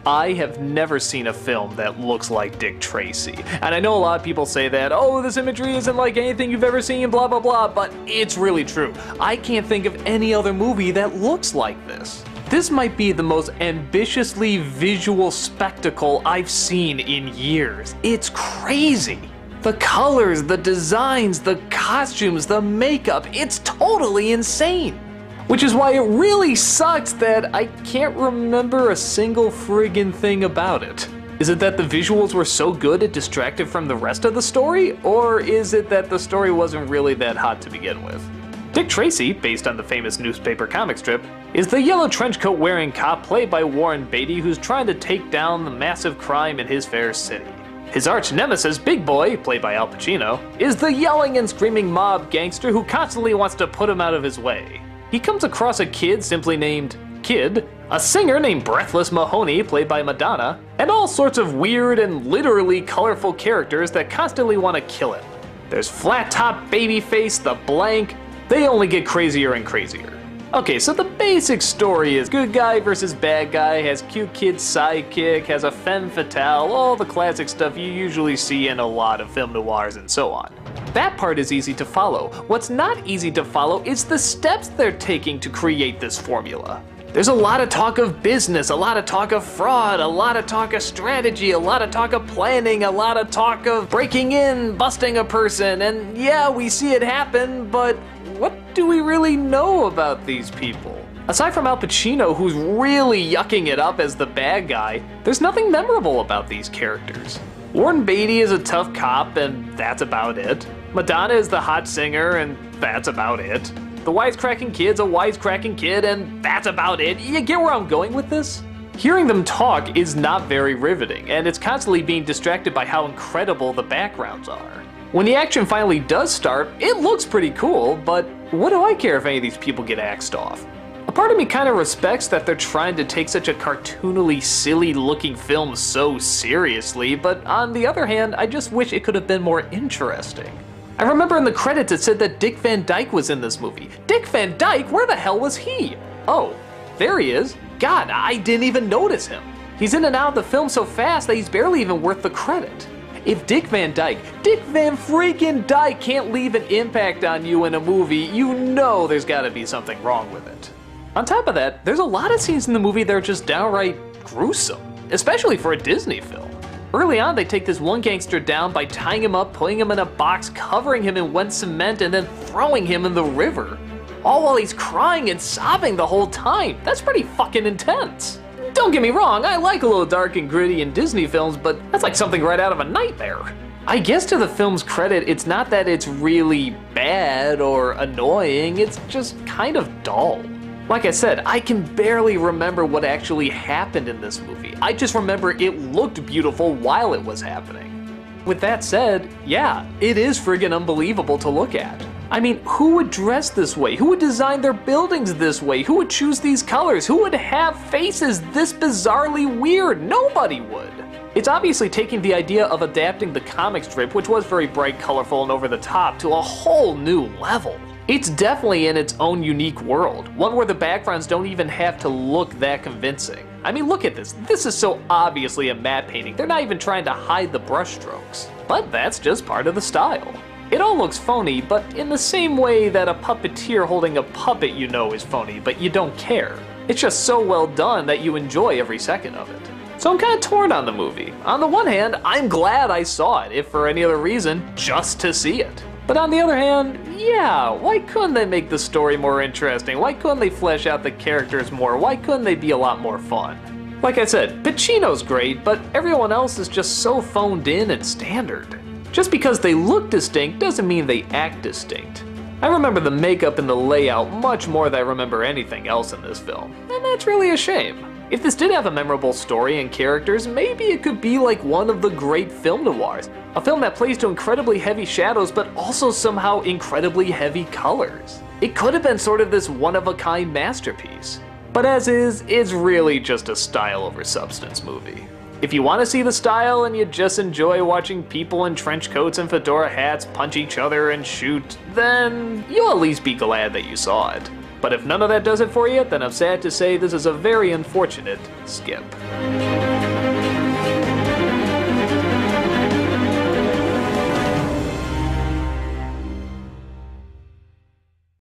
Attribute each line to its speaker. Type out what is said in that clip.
Speaker 1: I have never seen a film that looks like Dick Tracy. And I know a lot of people say that, oh, this imagery isn't like anything you've ever seen, blah blah blah, but it's really true. I can't think of any other movie that looks like this. This might be the most ambitiously visual spectacle I've seen in years. It's crazy. The colors, the designs, the costumes, the makeup, it's totally insane. Which is why it really sucks that I can't remember a single friggin' thing about it. Is it that the visuals were so good it distracted from the rest of the story? Or is it that the story wasn't really that hot to begin with? Dick Tracy, based on the famous newspaper comic strip, is the yellow trench coat wearing cop played by Warren Beatty who's trying to take down the massive crime in his fair city. His arch nemesis, Big Boy, played by Al Pacino, is the yelling and screaming mob gangster who constantly wants to put him out of his way. He comes across a kid simply named Kid, a singer named Breathless Mahoney played by Madonna, and all sorts of weird and literally colorful characters that constantly want to kill him. There's Flat Top Babyface, the Blank, they only get crazier and crazier. Okay, so the basic story is good guy versus bad guy, has cute kid sidekick, has a femme fatale, all the classic stuff you usually see in a lot of film noirs and so on. That part is easy to follow. What's not easy to follow is the steps they're taking to create this formula. There's a lot of talk of business, a lot of talk of fraud, a lot of talk of strategy, a lot of talk of planning, a lot of talk of breaking in, busting a person, and yeah, we see it happen, but what do we really know about these people? Aside from Al Pacino, who's really yucking it up as the bad guy, there's nothing memorable about these characters. Warren Beatty is a tough cop, and that's about it. Madonna is the hot singer, and that's about it. The wisecracking kid's a wisecracking kid, and that's about it. You get where I'm going with this? Hearing them talk is not very riveting, and it's constantly being distracted by how incredible the backgrounds are. When the action finally does start, it looks pretty cool, but what do I care if any of these people get axed off? A part of me kind of respects that they're trying to take such a cartoonily silly looking film so seriously, but on the other hand, I just wish it could have been more interesting. I remember in the credits it said that Dick Van Dyke was in this movie. Dick Van Dyke? Where the hell was he? Oh, there he is. God, I didn't even notice him. He's in and out of the film so fast that he's barely even worth the credit. If Dick Van freaking Dyke can't leave an impact on you in a movie, you know there's gotta be something wrong with it. On top of that, there's a lot of scenes in the movie that are just downright gruesome, especially for a Disney film. Early on, they take this one gangster down by tying him up, putting him in a box, covering him in wet cement, and then throwing him in the river. All while he's crying and sobbing the whole time. That's pretty fucking intense. Don't get me wrong, I like a little dark and gritty in Disney films, but that's like something right out of a nightmare. I guess to the film's credit, it's not that it's really bad or annoying, it's just kind of dull. Like I said, I can barely remember what actually happened in this movie. I just remember it looked beautiful while it was happening. With that said, yeah, it is friggin' unbelievable to look at. I mean, who would dress this way? Who would design their buildings this way? Who would choose these colors? Who would have faces this bizarrely weird? Nobody would. It's obviously taking the idea of adapting the comic strip, which was very bright, colorful, and over the top, to a whole new level. It's definitely in its own unique world, one where the backgrounds don't even have to look that convincing. I mean, look at this. This is so obviously a matte painting. They're not even trying to hide the brushstrokes. But that's just part of the style. It all looks phony, but in the same way that a puppeteer holding a puppet you know is phony, but you don't care. It's just so well done that you enjoy every second of it. So I'm kind of torn on the movie. On the one hand, I'm glad I saw it, if for any other reason, just to see it. But on the other hand, yeah, why couldn't they make the story more interesting? Why couldn't they flesh out the characters more? Why couldn't they be a lot more fun? Like I said, Pacino's great, but everyone else is just so phoned in and standard. Just because they look distinct doesn't mean they act distinct. I remember the makeup and the layout much more than I remember anything else in this film, and that's really a shame. If this did have a memorable story and characters, maybe it could be like one of the great film noirs. A film that plays to incredibly heavy shadows, but also somehow incredibly heavy colors. It could have been sort of this one-of-a-kind masterpiece. But as is, it's really just a style over substance movie. If you want to see the style and you just enjoy watching people in trench coats and fedora hats punch each other and shoot, then you'll at least be glad that you saw it. But if none of that does it for you, then I'm sad to say this is a very unfortunate skip.